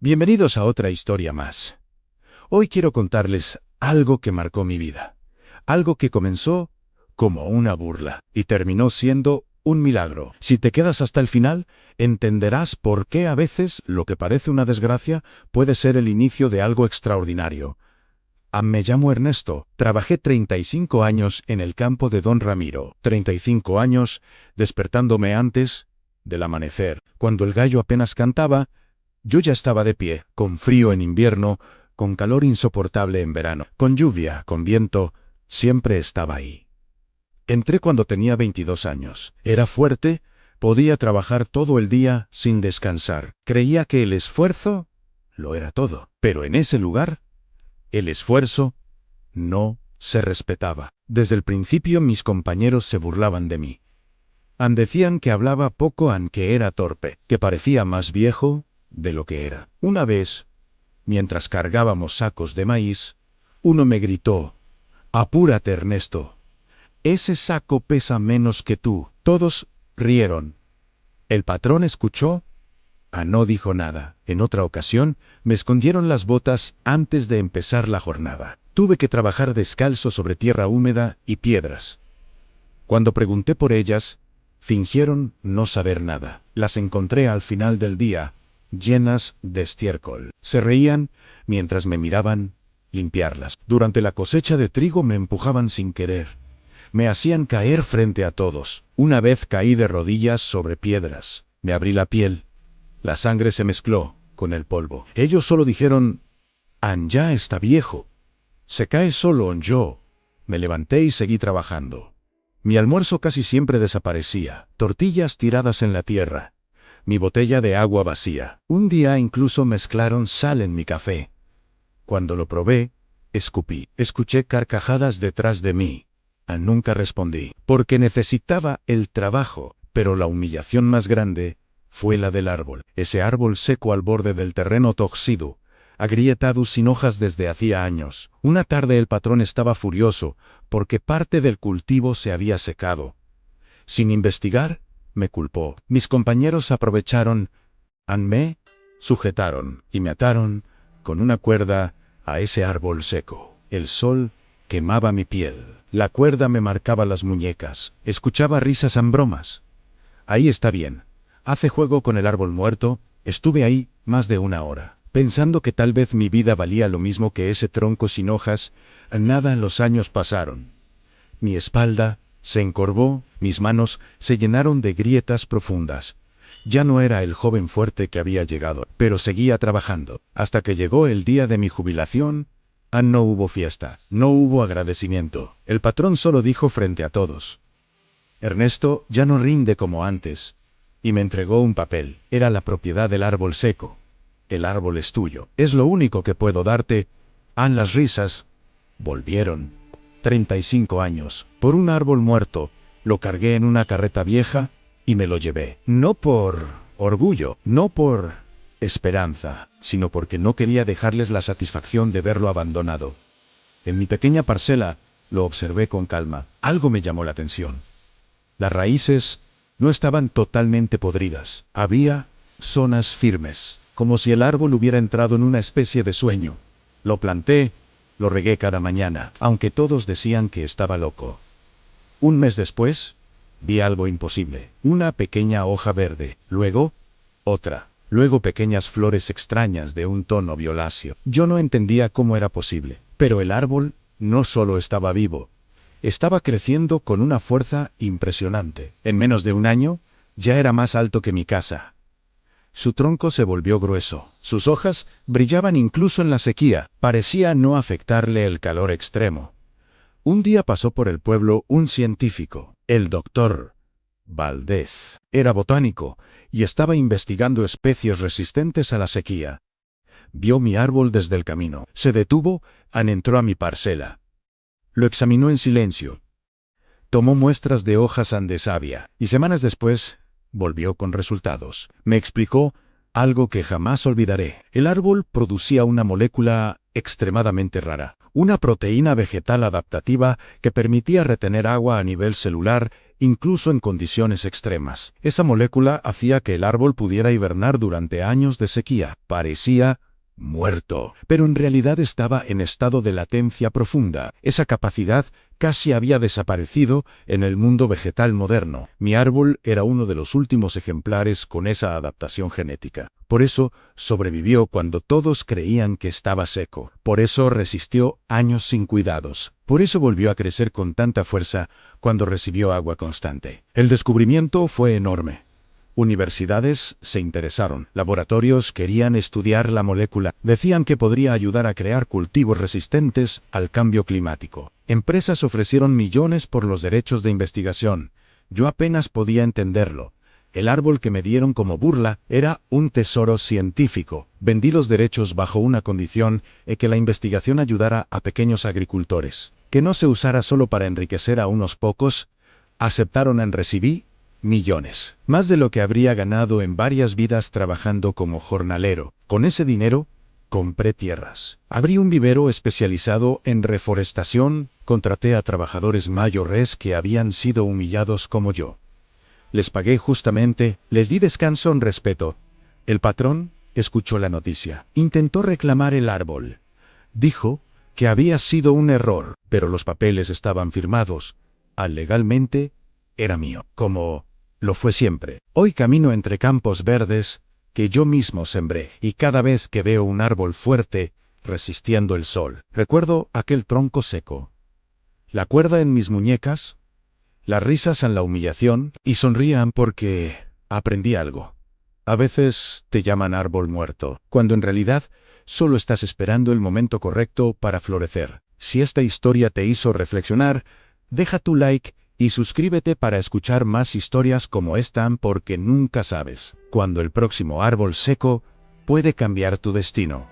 Bienvenidos a otra historia más. Hoy quiero contarles algo que marcó mi vida. Algo que comenzó como una burla y terminó siendo un milagro. Si te quedas hasta el final, entenderás por qué a veces lo que parece una desgracia puede ser el inicio de algo extraordinario. Me llamo Ernesto. Trabajé 35 años en el campo de Don Ramiro. 35 años despertándome antes del amanecer. Cuando el gallo apenas cantaba, yo ya estaba de pie, con frío en invierno, con calor insoportable en verano, con lluvia, con viento, siempre estaba ahí. Entré cuando tenía 22 años. Era fuerte, podía trabajar todo el día sin descansar. Creía que el esfuerzo lo era todo. Pero en ese lugar, el esfuerzo no se respetaba. Desde el principio mis compañeros se burlaban de mí. Decían que hablaba poco, que era torpe, que parecía más viejo de lo que era. Una vez, mientras cargábamos sacos de maíz, uno me gritó: «Apúrate, Ernesto. Ese saco pesa menos que tú». Todos rieron. El patrón escuchó, no dijo nada. En otra ocasión, me escondieron las botas antes de empezar la jornada. Tuve que trabajar descalzo sobre tierra húmeda y piedras. Cuando pregunté por ellas, fingieron no saber nada. Las encontré al final del día, llenas de estiércol. Se reían mientras me miraban limpiarlas. Durante la cosecha de trigo me empujaban sin querer. Me hacían caer frente a todos. Una vez caí de rodillas sobre piedras. Me abrí la piel. La sangre se mezcló con el polvo. Ellos solo dijeron: «Ya está viejo. Se cae solo». Yo me levanté y seguí trabajando. Mi almuerzo casi siempre desaparecía. Tortillas tiradas en la tierra. Mi botella de agua vacía. Un día incluso mezclaron sal en mi café. Cuando lo probé, escupí. Escuché carcajadas detrás de mí. Nunca respondí, porque necesitaba el trabajo. Pero la humillación más grande fue la del árbol. Ese árbol seco al borde del terreno torcido, agrietado sin hojas desde hacía años. Una tarde el patrón estaba furioso, porque parte del cultivo se había secado. Sin investigar, me culpó. Mis compañeros aprovecharon, me sujetaron y me ataron con una cuerda a ese árbol seco. El sol quemaba mi piel. La cuerda me marcaba las muñecas. Escuchaba risas en bromas. «Ahí está bien. Hace juego con el árbol muerto». Estuve ahí más de una hora, pensando que tal vez mi vida valía lo mismo que ese tronco sin hojas. Nada. Los años pasaron. Mi espalda se encorvó, mis manos se llenaron de grietas profundas. Ya no era el joven fuerte que había llegado, pero seguía trabajando. Hasta que llegó el día de mi jubilación. No hubo fiesta, no hubo agradecimiento. El patrón solo dijo frente a todos: «Ernesto ya no rinde como antes». Y me entregó un papel. Era la propiedad del árbol seco. «El árbol es tuyo. Es lo único que puedo darte». Las risas volvieron. 35 años, por un árbol muerto. Lo cargué en una carreta vieja y me lo llevé. No por orgullo, no por esperanza, sino porque no quería dejarles la satisfacción de verlo abandonado. En mi pequeña parcela, lo observé con calma. Algo me llamó la atención. Las raíces no estaban totalmente podridas. Había zonas firmes, como si el árbol hubiera entrado en una especie de sueño. Lo planté, lo regué cada mañana, aunque todos decían que estaba loco. Un mes después, vi algo imposible. Una pequeña hoja verde, luego otra, luego pequeñas flores extrañas de un tono violáceo. Yo no entendía cómo era posible, pero el árbol no solo estaba vivo, estaba creciendo con una fuerza impresionante. En menos de un año, ya era más alto que mi casa. Su tronco se volvió grueso. Sus hojas brillaban incluso en la sequía. Parecía no afectarle el calor extremo. Un día pasó por el pueblo un científico, el doctor Valdés. Era botánico y estaba investigando especies resistentes a la sequía. Vio mi árbol desde el camino. Se detuvo, entró a mi parcela. Lo examinó en silencio. Tomó muestras de hojas de savia y semanas después volvió con resultados. Me explicó algo que jamás olvidaré. El árbol producía una molécula extremadamente rara, una proteína vegetal adaptativa que permitía retener agua a nivel celular incluso en condiciones extremas. Esa molécula hacía que el árbol pudiera hibernar durante años de sequía. Parecía muerto, pero en realidad estaba en estado de latencia profunda. Esa capacidad casi había desaparecido en el mundo vegetal moderno. Mi árbol era uno de los últimos ejemplares con esa adaptación genética. Por eso sobrevivió cuando todos creían que estaba seco. Por eso resistió años sin cuidados. Por eso volvió a crecer con tanta fuerza cuando recibió agua constante. El descubrimiento fue enorme. Universidades se interesaron, laboratorios querían estudiar la molécula, decían que podría ayudar a crear cultivos resistentes al cambio climático. Empresas ofrecieron millones por los derechos de investigación. Yo apenas podía entenderlo. El árbol que me dieron como burla era un tesoro científico. Vendí los derechos bajo una condición, que la investigación ayudara a pequeños agricultores. Que no se usara solo para enriquecer a unos pocos. Aceptaron y recibí millones. Más de lo que habría ganado en varias vidas trabajando como jornalero. Con ese dinero, compré tierras. Abrí un vivero especializado en reforestación, contraté a trabajadores mayores que habían sido humillados como yo. Les pagué justamente, les di descanso en respeto. El patrón escuchó la noticia. Intentó reclamar el árbol. Dijo que había sido un error, pero los papeles estaban firmados. Legalmente, era mío, como lo fue siempre. Hoy camino entre campos verdes que yo mismo sembré, y cada vez que veo un árbol fuerte, resistiendo el sol, recuerdo aquel tronco seco, la cuerda en mis muñecas, las risas en la humillación, y sonrían porque aprendí algo. A veces te llaman árbol muerto, cuando en realidad solo estás esperando el momento correcto para florecer. Si esta historia te hizo reflexionar, deja tu like y suscríbete para escuchar más historias como esta, porque nunca sabes cuándo el próximo árbol seco puede cambiar tu destino.